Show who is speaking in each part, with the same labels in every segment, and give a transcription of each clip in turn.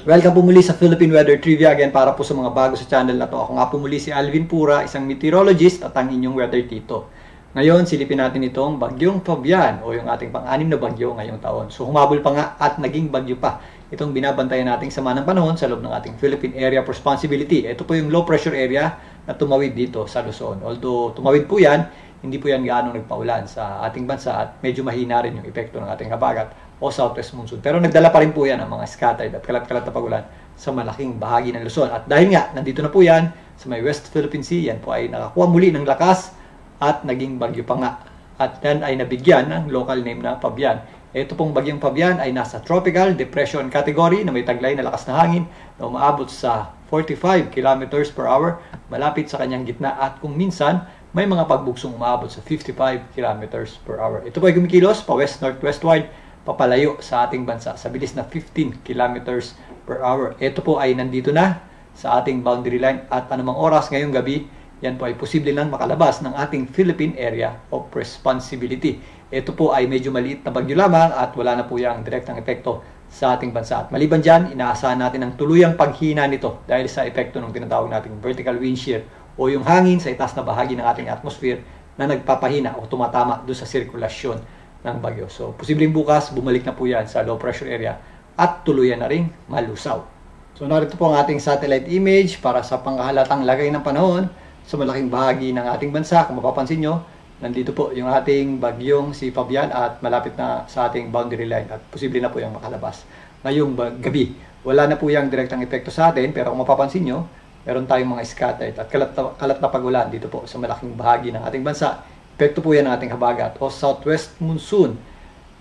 Speaker 1: Welcome po muli sa Philippine Weather Trivia again para po sa mga bago sa channel na to. Ako nga po muli si Alvin Pura, isang meteorologist at ang inyong weather tito. Ngayon, silipin natin itong bagyong Fabian o yung ating pang-anim na bagyo ngayong taon. So humabol pa nga at naging bagyo pa itong binabantayan nating sama ng panahon sa loob ng ating Philippine Area of Responsibility. Ito po yung low pressure area na tumawid dito sa Luzon. Although tumawid po yan, hindi po yan gaano nagpaulan sa ating bansa at medyo mahina rin yung epekto ng ating habagat o southwest monsoon. Pero nagdala pa rin po yan ang mga scattered at kalat-kalat na pagulan sa malaking bahagi ng Luzon. At dahil nga, nandito na po yan sa may West Philippine Sea, yan po ay nakakuha muli ng lakas at naging bagyo pa nga. At yan ay nabigyan ng local name na Fabian. Ito pong bagyong Fabian ay nasa tropical depression category na may taglay na lakas na hangin na umaabot sa 45 kilometers per hour malapit sa kanyang gitna at kung minsan may mga pagbugsong umaabot sa 55 kilometers per hour. Ito po ay gumikilos pa west-northwestward papalayo sa ating bansa sa bilis na 15 kilometers per hour. Ito po ay nandito na sa ating boundary line at anumang oras ngayong gabi, yan po ay posible lang makalabas ng ating Philippine Area of Responsibility. Ito po ay medyo maliit na bagyo lamang at wala na po yung direktang epekto sa ating bansa. At maliban dyan, inaasahan natin ang tuluyang paghina nito dahil sa epekto ng tinatawag nating vertical wind shear o yung hangin sa itaas na bahagi ng ating atmosphere na nagpapahina o tumatama doon sa sirkulasyon ng bagyo. So, posibleng bukas, bumalik na po yan sa low pressure area at tuluyan na rin malusaw. So, narito po ang ating satellite image para sa panghalatang lagay ng panahon sa malaking bahagi ng ating bansa. Kung mapapansin nyo, nandito po yung ating bagyong si Fabian at malapit na sa ating boundary line at posible na po yung makalabas. Ngayong gabi, wala na po yung direktang epekto sa atin pero kung mapapansin nyo, meron tayong mga scattered at kalat na pagulan dito po sa malaking bahagi ng ating bansa. Epekto po yan ng ating habagat o southwest monsoon.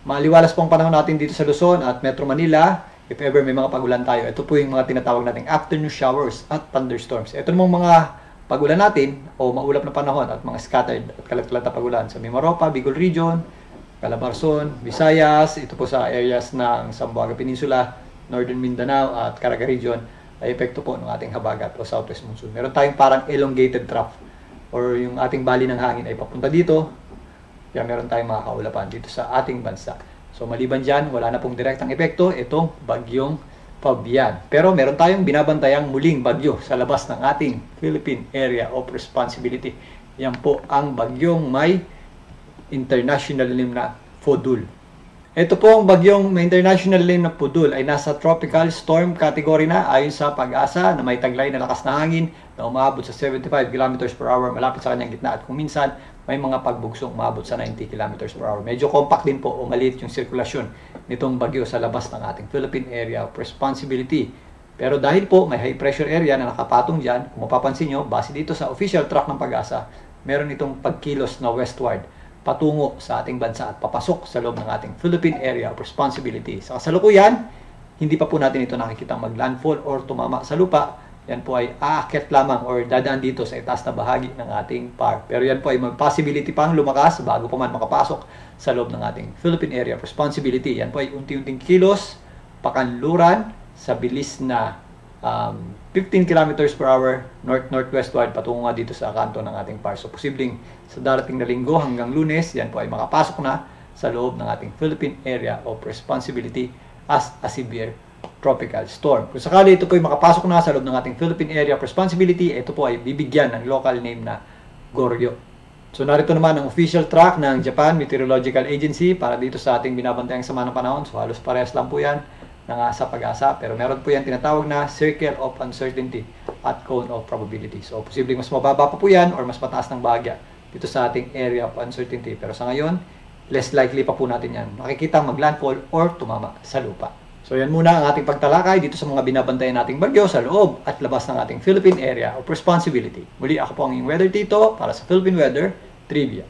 Speaker 1: Maliwalas po ang panahon natin dito sa Luzon at Metro Manila. If ever may mga pagulan tayo, ito po yung mga tinatawag nating afternoon showers at thunderstorms. Ito namang mga pagulan natin o maulap na panahon at mga scattered at kalat-kalat na pagulan sa Mimaropa, Bicol Region, Calabarzon, Visayas, ito po sa areas ng Zamboanga Peninsula, Northern Mindanao at Caraga Region ay epekto po ng ating habagat o southwest monsoon. Meron tayong parang elongated trough or yung ating bali ng hangin ay papunta dito, kaya meron tayong mga kaulapan dito sa ating bansa. So maliban dyan, wala na pong direktang epekto itong bagyong Fabian. Pero meron tayong binabantayang muling bagyo sa labas ng ating Philippine Area of Responsibility. Yan po ang bagyong may international name na Fodul. Ito po ang bagyong may international name na Fodul ay nasa tropical storm category na ayon sa Pag-asa na may taglay na lakas na hangin na umabot sa 75 kilometers per hour malapit sa kanyang gitna at kung minsan may mga pagbugsong umabot sa 90 kilometers per hour. Medyo compact din po o maliit yung sirkulasyon nitong bagyo sa labas ng ating Philippine Area of Responsibility. Pero dahil po may high pressure area na nakapatong dyan, kung mapapansin nyo, base dito sa official track ng Pag-asa, meron itong pagkilos na westward patungo sa ating bansa at papasok sa loob ng ating Philippine Area of Responsibility. Sa kasalukuyan, hindi pa po natin ito nakikita mag-landfall or tumama sa lupa. Yan po ay aakyat lamang or dadaan dito sa itaas na bahagi ng ating park. Pero yan po ay may possibility pang lumakas bago pa man makapasok sa loob ng ating Philippine Area of Responsibility. Yan po ay unti-unting kilos, pakanluran sa bilis na 15 kilometers per hour north-northwestward patungo nga dito sa kanto ng ating park. So posibleng sa darating na linggo hanggang Lunes, yan po ay makapasok na sa loob ng ating Philippine Area of Responsibility as a severe tropical storm. Kung sakali ito po ay makapasok na sa loob ng ating Philippine Area of Responsibility, ito po ay bibigyan ng local name na Goryo. So narito naman ang official track ng Japan Meteorological Agency para dito sa ating binabantayang sama ng panahon. So halos parehas lang po yan sa Pag-asa, pero meron po yan tinatawag na Circle of Uncertainty at Cone of Probability. So posibleng mas mababa pa po yan or mas mataas ng bahagya dito sa ating Area of Uncertainty. Pero sa ngayon, less likely pa po natin yan makikita mag-landfall or tumama sa lupa. So yan muna ang ating pagtalakay dito sa mga binabantayan nating bagyo sa loob at labas ng ating Philippine Area of Responsibility. Muli ako po ang inyong weather tito para sa Philippine Weather Trivia.